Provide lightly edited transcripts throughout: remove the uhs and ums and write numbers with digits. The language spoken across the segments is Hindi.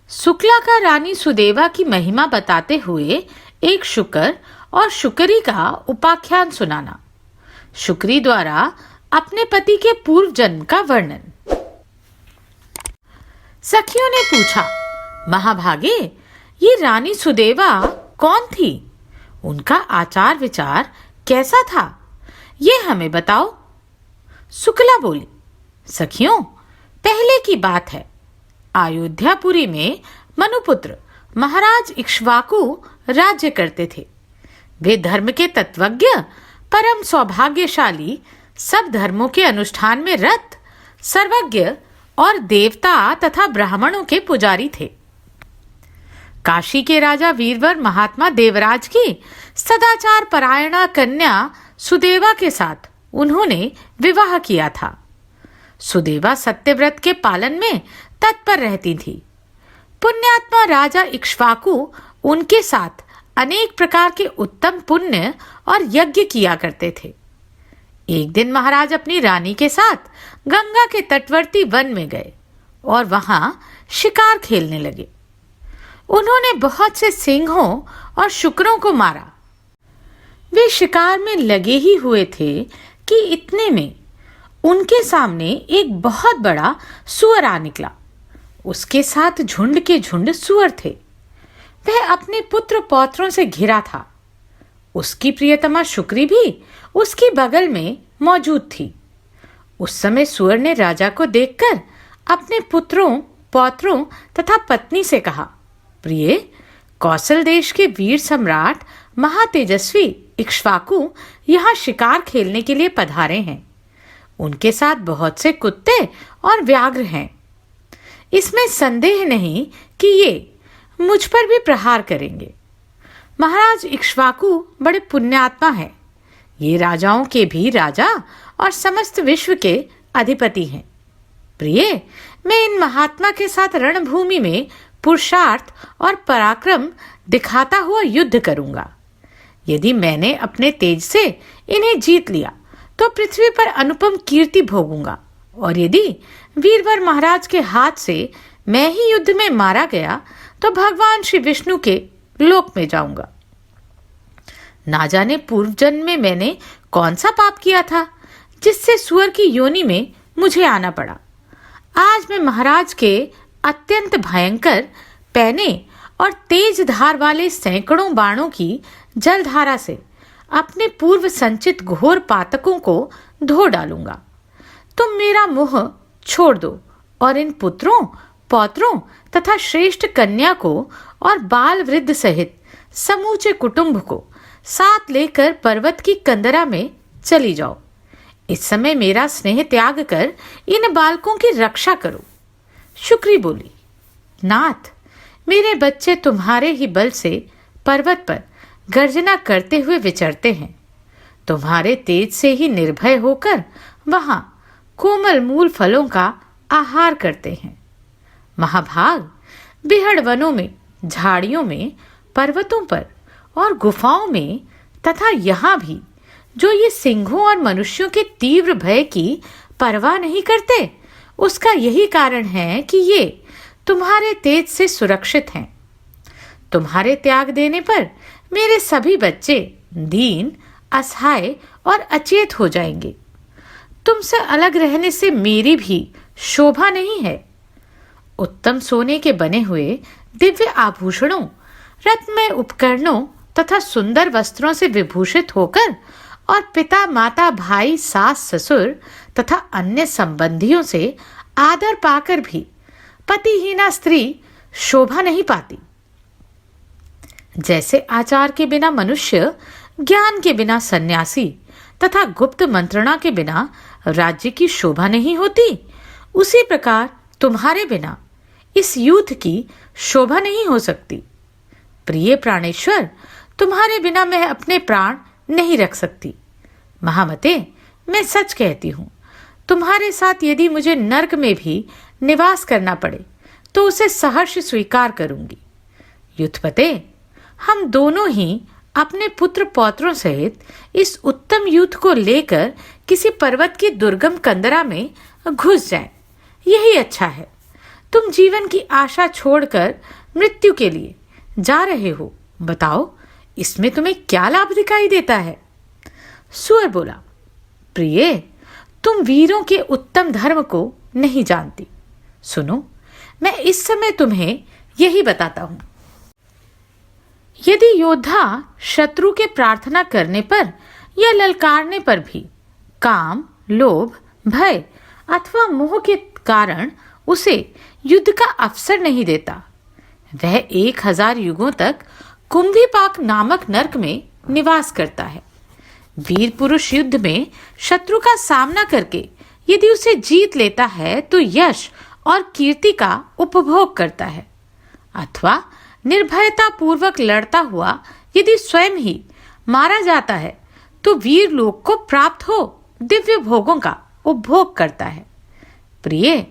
शुक्ला का रानी सुदेवा की महिमा बताते हुए एक शुकर और शुकरी का उपाख्यान सुनाना। शुकरी द्वारा अपने पति के पूर्व जन्म का वर्णन। सखियों ने पूछा, महाभागे, ये रानी सुदेवा कौन थी? उनका आचार विचार कैसा था? ये हमें बताओ। शुक्ला बोली, सखियों, पहले की बात है, अयोध्यापुरी में मनुपुत्र महाराज इक्ष्वाकु राज्य करते थे। वे धर्म के तत्वज्ञ, परम सौभाग्यशाली, सब धर्मों के अनुष्ठान में रत, सर्वज्ञ और देवता तथा ब्राह्मणों के पुजारी थे। काशी के राजा वीरवर महात्मा देवराज की सदाचार परायणा कन्या सुदेवा के साथ उन्होंने विवाह किया था। सुदेवा सत्यव्रत के पालन में तत्पर रहती थी। पुण्यात्मा राजा इक्ष्वाकु उनके साथ अनेक प्रकार के उत्तम पुण्य और यज्ञ किया करते थे। एक दिन महाराज अपनी रानी के साथ गंगा के तटवर्ती वन में गए और वहां शिकार खेलने लगे। उन्होंने बहुत से सिंहों और शुकरों को मारा। वे शिकार में लगे ही हुए थे कि इतने में उनके सामने एक बहुत बड़ा सूअर आ निकला। उसके साथ झुंड के झुंड सूअर थे। वह अपने पुत्र पौत्रों से घिरा था। उसकी प्रियतमा शुक्री भी उसकी बगल में मौजूद थी। उस समय सूअर ने राजा को देखकर अपने पुत्रों, पौत्रों तथा पत्नी से कहा, प्रिय, कौशल देश के वीर सम्राट महातेजस्वी इक्ष्वाकु यहाँ शिकार खेलने के लिए पधारे हैं। उनके साथ बहुत से कुत्ते और व्याघ्र हैं। इसमें संदेह नहीं कि ये मुझ पर भी प्रहार करेंगे। महाराज इक्ष्वाकु बड़े पुण्यात्मा हैं। ये राजाओं के भी राजा और समस्त विश्व के अधिपति हैं। प्रिय, मैं इन महात्मा के साथ रणभूमि में पुरुषार्थ और पराक्रम दिखाता हुआ युद्ध करूंगा। यदि मैंने अपने तेज से इन्हें जीत लिया तो पृथ्वी पर अनुपम कीर्ति भोगूंगा, और यदि वीरवर महाराज के हाथ से मैं ही युद्ध में मारा गया तो भगवान श्री विष्णु के लोक में जाऊंगा। ना जाने पूर्व जन्म में मैंने कौन सा पाप किया था जिससे सूअर की योनि में मुझे आना पड़ा। आज मैं महाराज के अत्यंत भयंकर पैने और तेज धार वाले सैकड़ों बाणों की जलधारा से अपने पूर्व संचित घोर पातकों को धो डालूंगा। तुम मेरा मोह छोड़ दो और इन पुत्रों, पौत्रों तथा श्रेष्ठ कन्या को और बाल वृद्ध सहित समूचे कुटुंब को साथ लेकर पर्वत की कंदरा में चली जाओ। इस समय मेरा स्नेह त्याग कर इन बालकों की रक्षा करो। शुक्री बोली, नाथ, मेरे बच्चे तुम्हारे ही बल से पर्वत पर गर्जना करते हुए विचरते हैं। तुम्हारे तेज से ही निर्भय होकर वहां कोमल मूल फलों का आहार करते हैं। महाभाग, बिहड़ वनों में, झाड़ियों में, पर्वतों पर और गुफाओं में तथा यहाँ भी जो ये सिंहों और मनुष्यों के तीव्र भय की परवाह नहीं करते, उसका यही कारण है कि ये तुम्हारे तेज से सुरक्षित हैं। तुम्हारे त्याग देने पर मेरे सभी बच्चे दीन, असहाय और अचेत हो जाएंगे। तुमसे अलग रहने से मेरी भी शोभा नहीं है। उत्तम सोने के बने हुए दिव्य आभूषणों, रत्नमय उपकरणों तथा सुंदर वस्त्रों से विभूषित होकर और पिता, माता, भाई, सास, ससुर तथा अन्य संबंधियों से आदर पाकर भी पतिहीना स्त्री शोभा नहीं पाती। जैसे आचार के बिना मनुष्य, ज्ञान के बिना सन्यासी तथा गुप्त मंत्रणा के बिना राज्य की शोभा नहीं होती, उसी प्रकार तुम्हारे बिना इस युद्ध की शोभा नहीं हो सकती। प्रिय प्राणेश्वर, तुम्हारे बिना मैं अपने प्राण नहीं रख सकती। महामते, मैं सच कहती हूँ, तुम्हारे साथ यदि मुझे नर्क में भी निवास करना पड़े तो उसे सहर्ष स्वीकार करूंगी। युद्धपते, हम दोनों ही अपने पुत्र पौत्रों सहित इस उत्तम युद्ध को लेकर किसी पर्वत की दुर्गम कंदरा में घुस जाएं। यही अच्छा है। तुम जीवन की आशा छोड़कर मृत्यु के लिए जा रहे हो। बताओ, इसमें तुम्हें क्या लाभ दिखाई देता है? सूअर बोला, प्रिय, तुम वीरों के उत्तम धर्म को नहीं जानती। सुनो, मैं इस समय तुम्हें यही बताता हूं। यदि योद्धा शत्रु के प्रार्थना करने पर या ललकारने पर भी काम, लोभ, भय अथवा मोह के कारण उसे युद्ध का अवसर नहीं देता, वह 1000 युगों तक कुंभीपाक नामक नरक में निवास करता है। वीर पुरुष युद्ध में शत्रु का सामना करके यदि उसे जीत लेता है तो यश और कीर्ति का उपभोग करता है, अथवा निर्भयता पूर्वक लड़ता हुआ यदि स्वयं ही मारा जाता है तो वीर लोक को प्राप्त हो दिव्य भोगों का उपभोग करता है। प्रिय,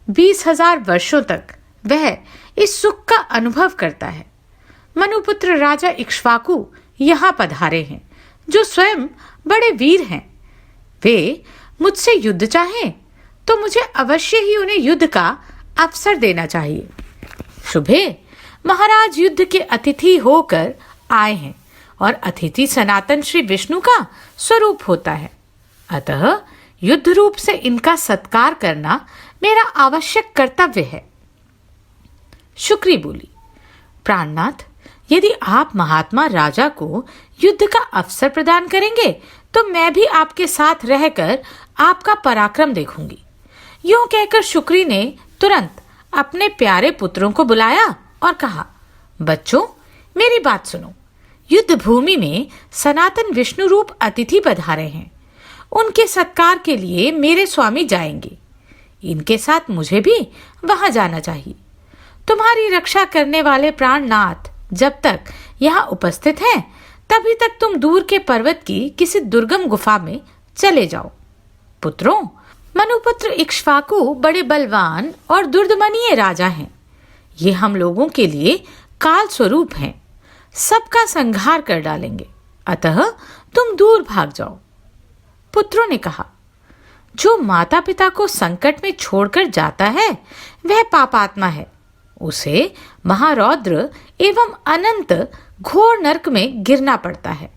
20,000 वर्षों तक वह इस सुख का अनुभव करता है। मनुपुत्र राजा इक्ष्वाकु यहाँ पधारे हैं, जो स्वयं बड़े वीर हैं। वे मुझसे युद्ध चाहें तो मुझे अवश्य ही उन्हें युद्ध का अवसर देना चाहिए। शुभे, महाराज युद्ध के अतिथि होकर आए हैं और अतिथि सनातन श्री विष्णु का स्वरूप होता है, अतः युद्ध रूप से इनका सत्कार करना मेरा आवश्यक कर्तव्य है। शुक्री बोली, प्राणनाथ, यदि आप महात्मा राजा को युद्ध का अवसर प्रदान करेंगे तो मैं भी आपके साथ रहकर आपका पराक्रम देखूंगी। यूं कहकर शुक्री ने तुरंत अपने प्यारे पुत्रों को बुलाया और कहा, बच्चों, मेरी बात सुनो। युद्ध भूमि में सनातन विष्णु रूप अतिथि पधारे हैं। उनके सत्कार के लिए मेरे स्वामी जाएंगे। इनके साथ मुझे भी वहां जाना चाहिए। तुम्हारी रक्षा करने वाले प्राणनाथ जब तक यहाँ उपस्थित हैं, तभी तक तुम दूर के पर्वत की किसी दुर्गम गुफा में चले जाओ। पुत्रों, मनुपुत्र इक्ष्वाकु बड़े बलवान और दुर्दमनीय राजा हैं। ये हम लोगों के लिए काल स्वरूप हैं, सबका संहार कर डालेंगे, अतः तुम दूर भाग जाओ। पुत्रों ने कहा, जो माता पिता को संकट में छोड़कर जाता है वह पापात्मा है। उसे महारौद्र एवं अनंत घोर नरक में गिरना पड़ता है।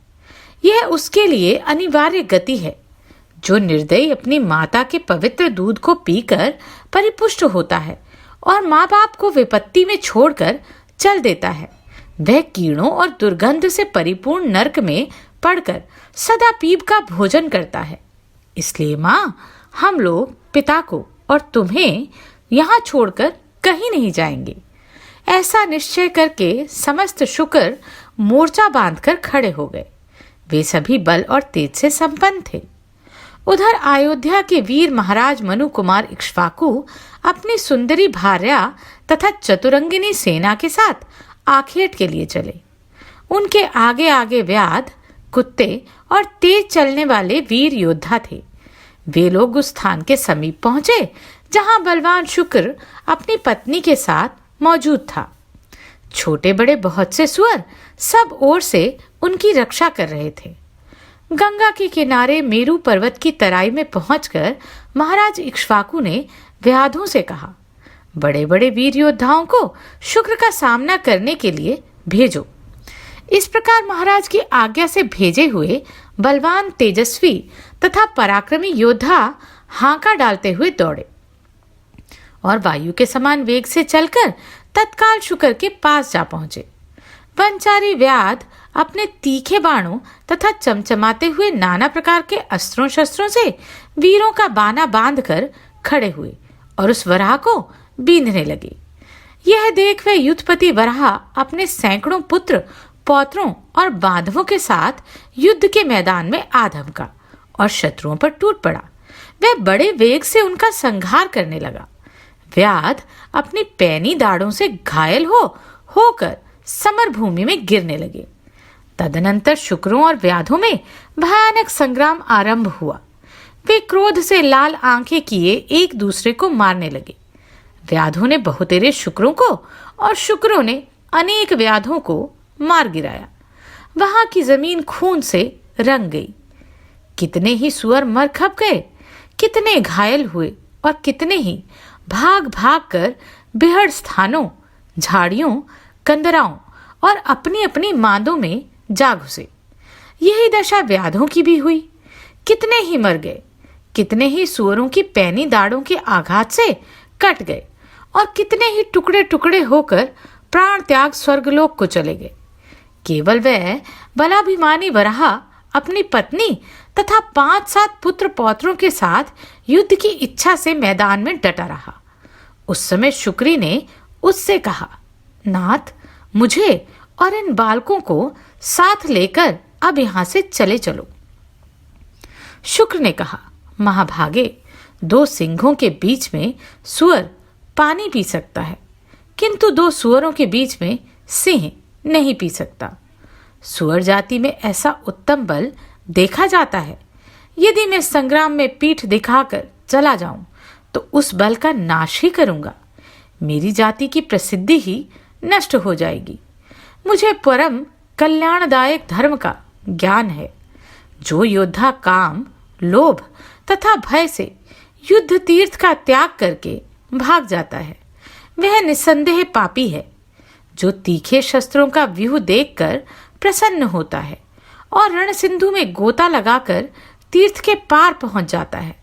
यह उसके लिए अनिवार्य गति है। जो निर्दयी अपनी माता के पवित्र दूध को पीकर परिपुष्ट होता है और माँ बाप को विपत्ति में छोड़कर चल देता है, वह कीड़ों और दुर्गंध से परिपूर्ण नरक में पड़कर सदा पीप का भोजन करता है। इसलिए माँ, हम लोग पिता को और तुम्हें यहाँ छोड़कर कहीं नहीं जाएंगे। ऐसा निश्चय करके समस्त शुक्र मोर्चा बांधकर खड़े हो गए। वे सभी बल और तेज से संपन्न थे। उधर अयोध्या के वीर महाराज मनु कुमार इक्ष्वाकु अपनी सुंदरी भार्या तथा चतुरंगिनी सेना के साथ आखेट के लिए चले। उनके आगे आगे व्याध, कुत्ते और तेज चलने वाले वीर योद्धा थे। वे लोग उस स्थान के समीप पहुंचे जहां बलवान शुक्र अपनी पत्नी के साथ मौजूद था। छोटे बड़े बहुत से सुअर सब ओर से उनकी रक्षा कर रहे थे। गंगा के किनारे मेरू पर्वत की तराई में पहुंचकर महाराज इक्ष्वाकु ने व्याधों से कहा, बड़े बड़े वीर योद्धाओं को शुक्र का सामना करने के लिए भेजो। इस प्रकार महाराज की आज्ञा से भेजे हुए बलवान, तेजस्वी तथा पराक्रमी योद्धा हांका डालते हुए दौड़े और वायु के समान वेग से चलकर तत्काल शुक्र के पास जा पहुंचे। वनचारी व्याध अपने तीखे बाणों तथा चमचमाते हुए नाना प्रकार के अस्त्रों शस्त्रों से वीरों का बाना बांधकर खड़े हुए और उस वराह को बींधने लगे। यह देख वह युद्धपति वराह अपने सैकड़ों पुत्र, पौत्रों और बांधवों के साथ युद्ध के मैदान में आ धमका और शत्रुओं पर टूट पड़ा। वह बड़े वेग से उनका संहार करने लगा। व्याध अपनी पैनी दाढ़ों से घायल होकर समर भूमि में गिरने लगे। तदनंतर शुक्रों और व्याधों में भयानक संग्राम आरंभ हुआ। वे क्रोध से लाल आंखें किए एक दूसरे को मारने लगे। व्याधों ने बहुतेरे शुक्रों को और शुक्रों ने अनेक व्याधों को मार गिराया। वहां की जमीन खून से रंग गई। कितने ही सुअर मर खप गए, कितने घायल हुए और कितने ही भाग भाग कर बिहड़ स्थानों, झाड़ियों, कंदराओं और अपनी अपनी मांदों में जा घुसे। यही दशा व्याधों की भी हुई। कितने ही मर गए, कितने ही सुअरों की पैनी दाढ़ों के आघात से कट गए और कितने ही टुकड़े टुकड़े होकर प्राण त्याग स्वर्गलोक को चले गए। केवल वह बलाभिमानी वराह अपनी पत्नी तथा 5-7 पुत्र पौत्रों के साथ युद्ध की इच्छा से मैदान में डटा रहा। उस समय शुक्री ने उससे कहा, नाथ, मुझे और इन बालकों को साथ लेकर अब यहां से चले चलो। शुक्र ने कहा, महाभागे, 2 सिंहों के बीच में सुअर पानी पी सकता है, किंतु 2 सुअरों के बीच में सिंह नहीं पी सकता। सुअर जाति में ऐसा उत्तम बल देखा जाता है। यदि मैं संग्राम में पीठ दिखाकर चला जाऊं तो उस बल का नाश ही करूंगा। मेरी जाति की प्रसिद्धि ही नष्ट हो जाएगी। मुझे परम कल्याणदायक धर्म का ज्ञान है। जो योद्धा काम, लोभ तथा भय से युद्ध तीर्थ का त्याग करके भाग जाता है, वह निस्संदेह पापी है। जो तीखे शस्त्रों का व्यूह देखकर प्रसन्न होता है और रण सिंधु में गोता लगाकर तीर्थ के पार पहुंच जाता है,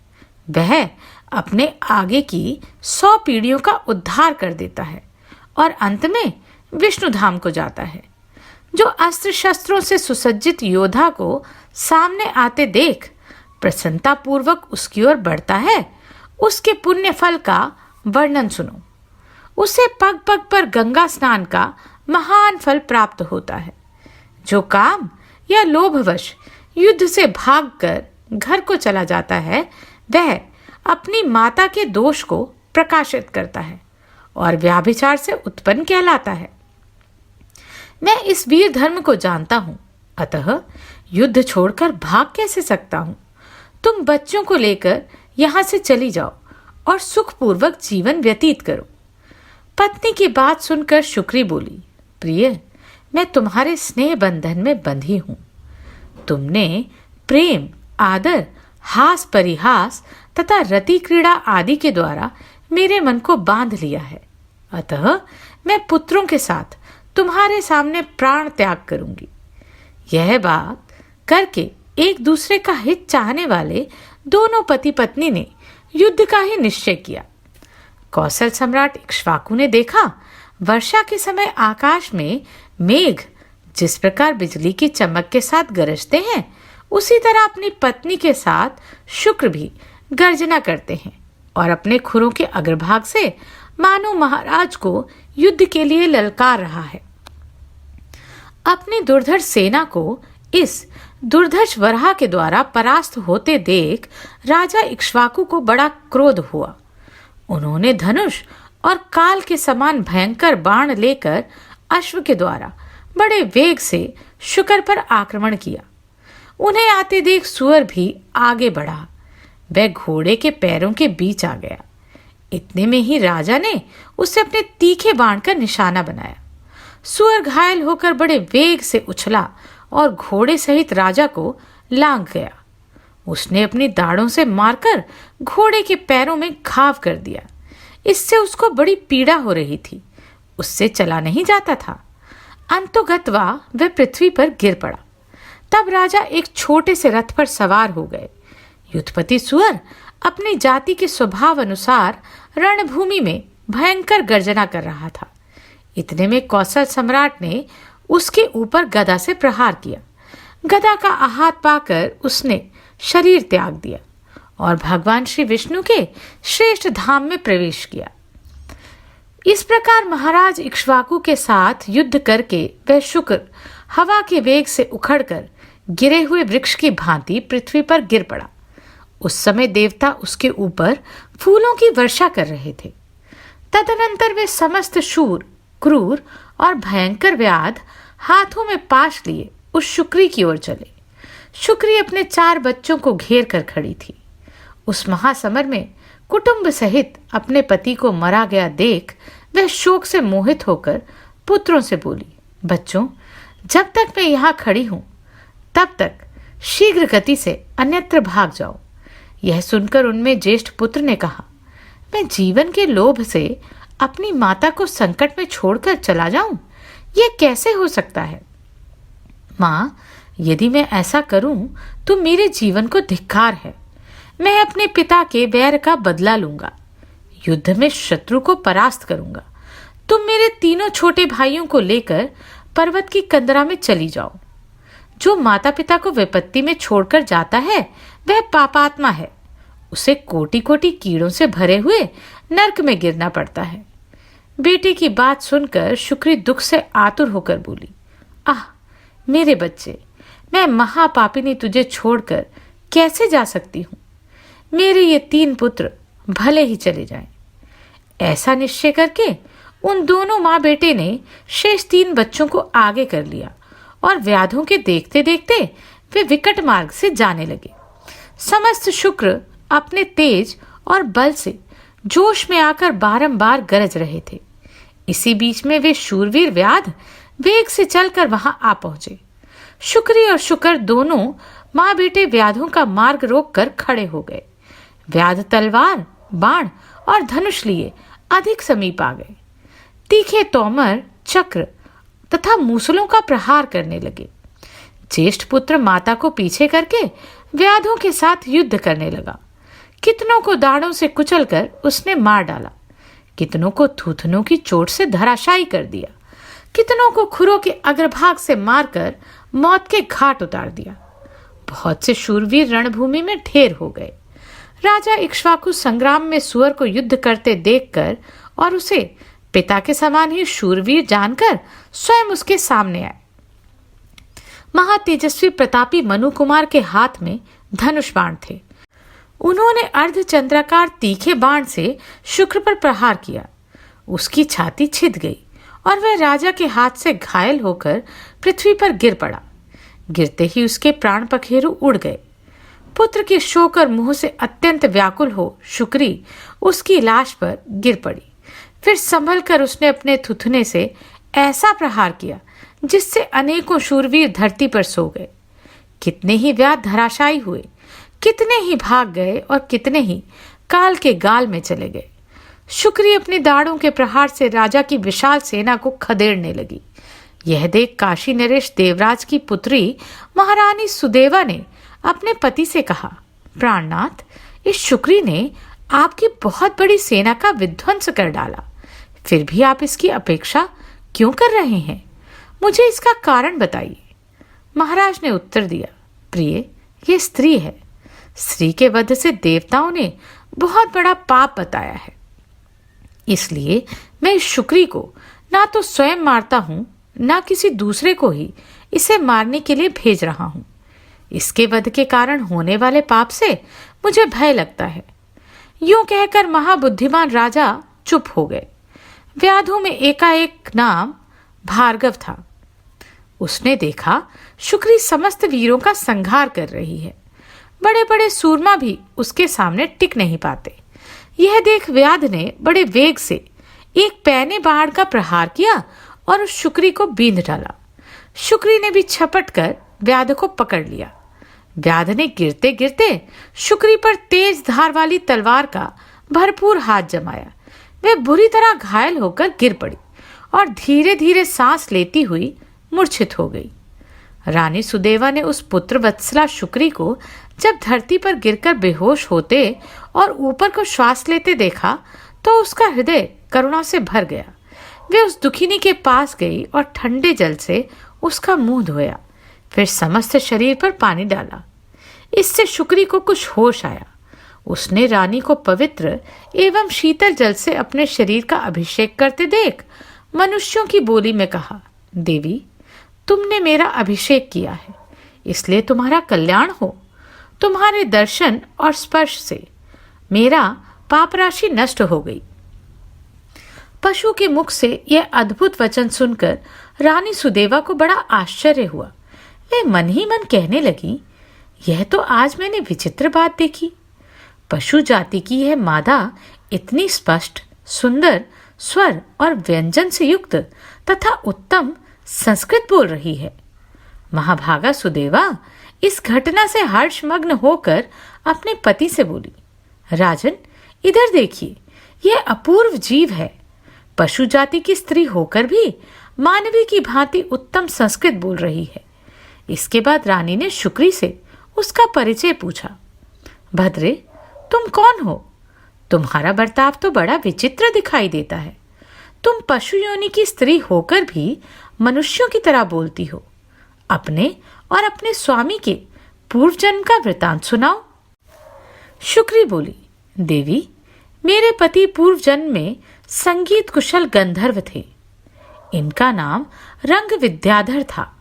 वह अपने आगे की 100 पीढ़ियों का उद्धार कर देता है और अंत में विष्णु धाम को जाता है। जो अस्त्र शस्त्रों से सुसज्जित योद्धा को सामने आते देख प्रसन्नता पूर्वक उसकी ओर बढ़ता है, उसके पुण्य फल का वर्णन सुनो। उसे पग पग पर गंगा स्नान का महान फल प्राप्त होता है। जो काम या लोभवश युद्ध से भागकर घर को चला जाता है, वह अपनी माता के दोष को प्रकाशित करता है और व्याभिचार से उत्पन्न कहलाता है। मैं इस वीर धर्म को जानता हूं, अतः युद्ध छोड़कर भाग कैसे सकता हूं। तुम बच्चों को लेकर यहां से चली जाओ और सुखपूर्वक जीवन व्यतीत करो। पत्नी की बात सुनकर शुक्री बोली, प्रिय, मैं तुम्हारे स्नेह बंधन में बंधी हूं। तुमने प्रेम, आदर, हास परिहास तथा रति क्रीड़ा आदि के द्वारा मेरे मन को बांध लिया है। अतः मैं पुत्रों के साथ तुम्हारे सामने प्राण त्याग करूंगी। यह बात करके एक दूसरे का हित चाहने वाले दोनों पति पत्नी ने युद्ध का ही निश्चय किया। कौशल सम्राट इक्ष्वाकु ने देखा, वर्षा के समय आकाश में मेघ जिस प्रकार बिजली की चमक के साथ गरजते हैं, उसी तरह अपनी पत्नी के साथ शुक्र भी गर्जना करते हैं और अपने खुरों के अग्रभाग से मानो महाराज को युद्ध के लिए ललकार रहा है। अपनी दुर्धर्ष सेना को इस दुर्धर्ष वराह के द्वारा परास्त होते देख राजा इक्ष्वाकु को बड़ा क्रोध हुआ। उन्होंने धनुष और काल के समान भयंकर बाण लेकर अश्व के द्वारा बड़े वेग से शुकर पर आक्रमण किया। उन्हें आते देख सुअर भी आगे बढ़ा। वह घोड़े के पैरों के बीच आ गया। इतने में ही राजा ने उसे अपने तीखे बाण का निशाना बनाया। सुअर घायल होकर बड़े वेग से उछला और घोड़े सहित राजा को लांघ गया। उसने अपनी दाढ़ों से मारकर घोड़े के पैरों में घाव कर दिया। इससे उसको बड़ी पीड़ा हो रही थी। उससे चला नहीं जाता था। अंतोगत्वा वह पृथ्वी पर गिर पड़ा। तब राजा एक छोटे से रथ पर सवार हो गए। युद्धपति सुअर अपनी जाति के स्वभाव अनुसार रणभूमि में भयंकर गर्जना कर रहा था। इतने में कौशल सम्राट ने उसके ऊपर गदा से प्रहार किया। गदा का आघात पाकर उसने शरीर त्याग दिया और भगवान श्री विष्णु के श्रेष्ठ धाम में प्रवेश किया। इस प्रकार महाराज इक्ष्वाकु के साथ युद्ध करके वह शुक्र हवा के वेग से उखड़कर गिरे हुए वृक्ष की भांति पृथ्वी पर गिर पड़ा। उस समय देवता उसके ऊपर फूलों की वर्षा कर रहे थे। तदनंतर वे समस्त शूर, क्रूर और भयंकर व्याध हाथों में पाश लिए उस शुक्री की ओर चले। शुक्री अपने 4 बच्चों को घेर कर खड़ी थी। उस महासमर में कुटुंब सहित अपने पति को मरा गया देख वह शोक से मोहित होकर पुत्रों से बोली, बच्चों, जब तक मैं यहाँ खड़ी हूं तब तक शीघ्र गति से अन्यत्र भाग जाओ। यह सुनकर उनमें ज्येष्ठ पुत्र ने कहा, मैं जीवन के लोभ से अपनी माता को संकट में छोड़कर चला जाऊं? यह कैसे हो सकता है? मां, यदि मैं ऐसा करूं तो मेरे जीवन को धिक्कार है। मैं अपने पिता के वैर का बदला लूंगा, युद्ध में शत्रु को परास्त करूंगा। तुम मेरे तीनों छोटे भाइयों को लेकर पर्वत की कंदरा में चली जाओ। जो माता पिता को विपत्ति में छोड़कर जाता है वह पापात्मा है। उसे कोटि कोटि कीड़ों से भरे हुए नरक में गिरना पड़ता है। बेटे की बात सुनकर शुक्री दुख से आतुर होकर बोली, आह मेरे बच्चे, मैं महापापिनी तुझे छोड़कर कैसे जा सकती हूं? मेरे ये 3 पुत्र भले ही चले जाएं। ऐसा निश्चय करके उन दोनों माँ बेटे ने शेष 3 बच्चों को आगे कर लिया और व्याधों के देखते देखते वे विकट मार्ग से जाने लगे। समस्त शुक्र अपने तेज और बल से जोश में आकर बारंबार गरज रहे थे। इसी बीच में वे शूरवीर व्याध वेग से चलकर वहां आ पहुंचे। शुक्री और शुकर दोनों माँ बेटे व्याधों का मार्ग रोककर खड़े हो गए। व्याध तलवार, बाण और धनुष लिए अधिक समीप आ गए। तीखे तोमर, चक्र तथा मूसलों का प्रहार करने लगे। ज्येष्ठ पुत्र माता को पीछे करके व्याधों के साथ युद्ध करने लगा। कितनों को दाढ़ों से कुचलकर उसने मार डाला, कितनों को थूथनों की चोट से धराशायी कर दिया, कितनों को खुरों के अग्रभाग से मारकर मौत के घाट उतार दिया। बहुत से शूरवीर रणभूमि में ढेर हो गए। राजा इक्ष्वाकु संग्राम में सुअर को युद्ध करते देखकर और उसे पिता के समान ही शूरवीर जानकर स्वयं उसके सामने आए। महातेजस्वी प्रतापी मनु कुमार के हाथ में धनुष बाण थे। उन्होंने अर्धचंद्राकार तीखे बाण से शुक्र पर प्रहार किया। उसकी छाती छिद गई और वह राजा के हाथ से घायल होकर पृथ्वी पर गिर पड़ा। गिरते ही उसके प्राण पखेरु उड़ गए। पुत्र के शोक और मुंह से अत्यंत व्याकुल हो शुक्री उसकी लाश पर गिर पड़ी। फिर संभल कर उसने अपने थुथने से ऐसा प्रहार किया जिससे अनेकों शूरवीर धरती पर सो गए। कितने ही व्याध धराशायी हुए, कितने ही भाग गए और कितने ही काल के गाल में चले गए। शुक्री अपनी दाढ़ों के प्रहार से राजा की विशाल सेना को खदेड़ने लगी। यह देख काशी नरेश देवराज की पुत्री महारानी सुदेवा ने अपने पति से कहा, प्राणनाथ, इस शुक्री ने आपकी बहुत बड़ी सेना का विध्वंस कर डाला, फिर भी आप इसकी अपेक्षा क्यों कर रहे हैं? मुझे इसका कारण बताइए। महाराज ने उत्तर दिया, प्रिय, ये स्त्री है। स्त्री के वध से देवताओं ने बहुत बड़ा पाप बताया है। इसलिए मैं इस शुक्री को ना तो स्वयं मारता हूं, ना किसी दूसरे को ही इसे मारने के लिए भेज रहा हूं। इसके वध के कारण होने वाले पाप से मुझे भय लगता है। यूं कहकर महाबुद्धिमान राजा चुप हो गए। व्याधों में एकाएक नाम भार्गव था। उसने देखा शुक्री समस्त वीरों का संहार कर रही है। बड़े बड़े सूरमा भी उसके सामने टिक नहीं पाते। यह देख व्याध ने बड़े वेग से एक पैने बाण का प्रहार किया और उस शुक्री को बींध डाला। शुक्री ने भी छपट कर व्याध को पकड़ लिया। व्याध ने गिरते गिरते शुक्री पर तेज धार वाली तलवार का भरपूर हाथ जमाया। वह बुरी तरह घायल होकर गिर पड़ी और धीरे धीरे सांस लेती हुई मूर्छित हो गई। रानी सुदेवा ने उस पुत्र वत्सला शुक्री को जब धरती पर गिरकर बेहोश होते और ऊपर को श्वास लेते देखा तो उसका हृदय करुणा से भर गया। वे उस दुखिनी के पास गई और ठंडे जल से उसका मुंह धोया, फिर समस्त शरीर पर पानी डाला। इससे शुक्री को कुछ होश आया। उसने रानी को पवित्र एवं शीतल जल से अपने शरीर का अभिषेक करते देख मनुष्यों की बोली में कहा, देवी, तुमने मेरा अभिषेक किया है, इसलिए तुम्हारा कल्याण हो। तुम्हारे दर्शन और स्पर्श से मेरा पाप राशि नष्ट हो गई। पशु के मुख से यह अद्भुत वचन सुनकर रानी सुदेवा को बड़ा आश्चर्य हुआ। वे मन ही मन कहने लगी, यह तो आज मैंने विचित्र बात देखी। पशु जाति की यह मादा इतनी स्पष्ट, सुंदर स्वर और व्यंजन से युक्त तथा उत्तम संस्कृत बोल रही है। महाभागा सुदेवा इस घटना से हर्षमग्न होकर अपने पति से बोली, राजन, इधर देखिए, यह अपूर्व जीव है। पशु जाति की स्त्री होकर भी मानवी की भांति उत्तम संस्कृत बोल रही है। इसके बाद रानी ने शुक्री से उसका परिचय पूछा। भद्रे, तुम कौन हो? तुम्हारा बर्ताव तो बड़ा विचित्र दिखाई देता है। तुम पशु योनि की स्त्री होकर भी मनुष्यों की तरह बोलती हो। अपने और अपने स्वामी के पूर्व जन्म का वृतांत सुनाओ। शुक्री बोली, देवी, मेरे पति पूर्व जन्म में संगीत कुशल गंधर्व थे। इनका नाम रंग विद्याधर था।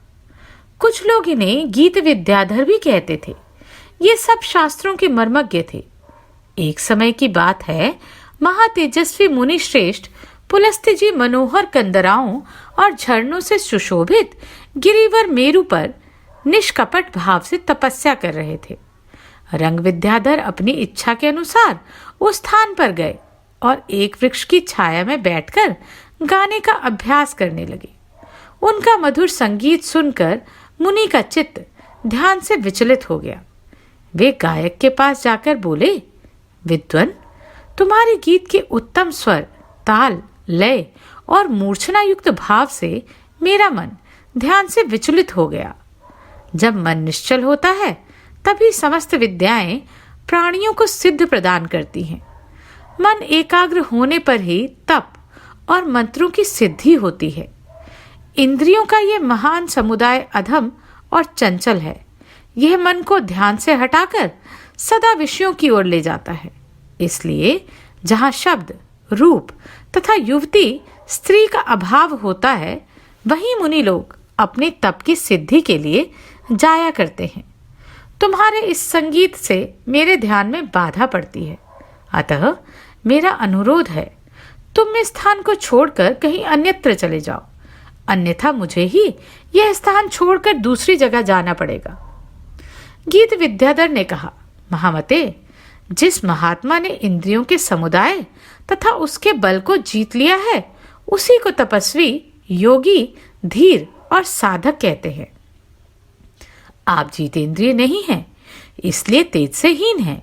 कुछ लोग इन्हें गीत विद्याधर भी कहते थे। ये सब शास्त्रों के मर्मज्ञ थे। एक समय की बात है, महातेजस्वी मुनि श्रेष्ठ पुलस्त्य जी मनोहर कंदराओं और झरनों से सुशोभित गिरिवर मेरु पर निष्कपट भाव से तपस्या कर रहे थे। रंग विद्याधर अपनी इच्छा के अनुसार उस स्थान पर गए और एक वृक्ष की छाया में बैठकर गाने का अभ्यास करने लगे। उनका मधुर संगीत सुनकर मुनि का चित्त ध्यान से विचलित हो गया। वे गायक के पास जाकर बोले, विद्वन, तुम्हारे गीत के उत्तम स्वर, ताल, लय और मूर्छना युक्त भाव से मेरा मन ध्यान से विचलित हो गया। जब मन निश्चल होता है तभी समस्त विद्याएं प्राणियों को सिद्ध प्रदान करती हैं। मन एकाग्र होने पर ही तप और मंत्रों की सिद्धि होती है। इंद्रियों का यह महान समुदाय अधम और चंचल है। यह मन को ध्यान से हटाकर सदा विषयों की ओर ले जाता है। इसलिए जहाँ शब्द, रूप तथा युवती स्त्री का अभाव होता है, वहीं मुनि लोग अपने तप की सिद्धि के लिए जाया करते हैं। तुम्हारे इस संगीत से मेरे ध्यान में बाधा पड़ती है। अतः मेरा अनुरोध है, तुम इस स्थान को छोड़कर कहीं अन्यत्र चले जाओ, अन्यथा मुझे ही यह स्थान छोड़कर दूसरी जगह जाना पड़ेगा। गीत विद्याधर ने कहा, महामते, जिस महात्मा ने इंद्रियों के समुदाय तथा उसके बल को जीत लिया है, उसी को तपस्वी, योगी, धीर और साधक कहते हैं। आप जीतेंद्रिय नहीं हैं, इसलिए तेज से हीन हैं।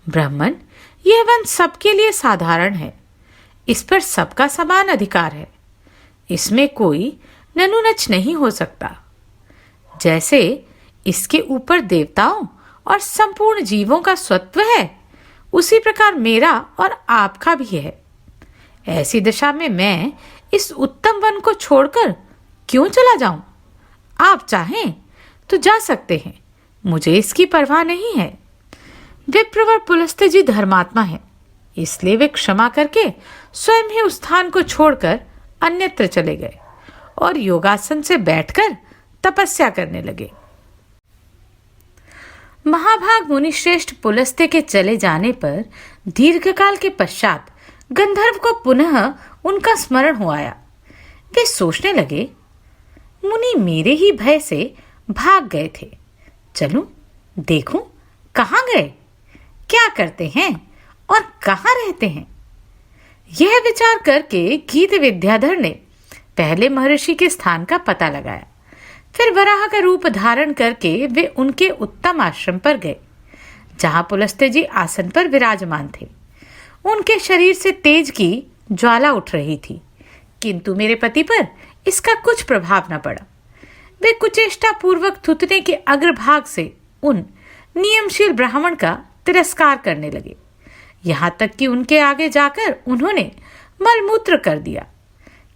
ब्राह्मण, यह वन सबके लिए साधारण है। इस पर सबका समान अधिकार है। इसमें कोई ननुनच नहीं हो सकता। जैसे इसके ऊपर देवताओं और संपूर्ण जीवों का स्वत्व है, उसी प्रकार मेरा और आपका भी है। ऐसी दशा में मैं इस उत्तम वन को छोड़कर क्यों चला जाऊं? आप चाहें तो जा सकते हैं, मुझे इसकी परवाह नहीं है। विप्रवर पुलस्त्य जी धर्मात्मा है, इसलिए वे क्षमा करके स्वयं ही उस स्थान को छोड़कर अन्यत्र चले गए और योगासन से बैठकर तपस्या करने लगे। महाभाग मुनिश्रेष्ठ पुलस्त्य के चले जाने पर दीर्घकाल के पश्चात गंधर्व को पुनः उनका स्मरण हो आया। वे सोचने लगे, मुनि मेरे ही भय से भाग गए थे। चलूं, देखूं कहाँ गए, क्या करते हैं और कहाँ रहते हैं। यह विचार करके गीत विद्याधर ने पहले महर्षि के स्थान का पता लगाया। फिर वराह का रूप धारण करके वे उनके उत्तम आश्रम पर गए, जहां पुलस्त्य जी आसन पर विराजमान थे। उनके शरीर से तेज की ज्वाला उठ रही थी, किंतु मेरे पति पर इसका कुछ प्रभाव न पड़ा। वे कुचेष्टा पूर्वक थुथने के अग्रभाग से उन नियमशील ब्राह्मण का तिरस्कार करने लगे, यहाँ तक कि उनके आगे जाकर उन्होंने मलमूत्र कर दिया।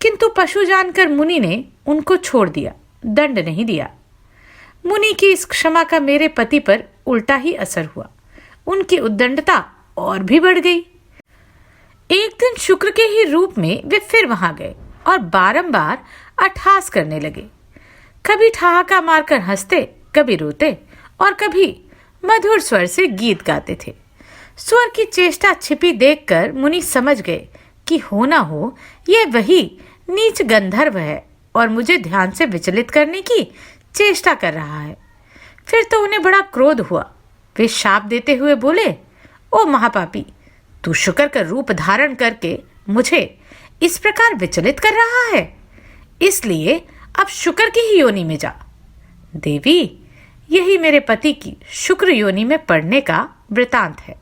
किंतु पशु जानकर मुनि ने उनको छोड़ दिया, दंड नहीं दिया। मुनि की इस क्षमा का मेरे पति पर उल्टा ही असर हुआ। उनकी उद्दंडता और भी बढ़ गई। एक दिन शुक्र के ही रूप में वे फिर वहां गए और बारंबार अट्टहास करने लगे। कभी ठहाका मारकर हंसते, कभी रोते और कभी मधुर स्वर से गीत गाते थे। स्वर की चेष्टा छिपी देखकर मुनि समझ गए कि हो ना हो यह वही नीच गंधर्व है और मुझे ध्यान से विचलित करने की चेष्टा कर रहा है। फिर तो उन्हें बड़ा क्रोध हुआ। वे शाप देते हुए बोले, ओ महापापी, तू शुक्र का रूप धारण करके मुझे इस प्रकार विचलित कर रहा है, इसलिए अब शुक्र की ही योनि में जा। देवी, यही मेरे पति की शुक्र योनि में पड़ने का वृतांत है।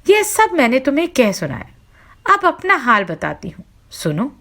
यह सब मैंने तुम्हें कह सुनाया। अब अपना हाल बताती हूँ। सुनो।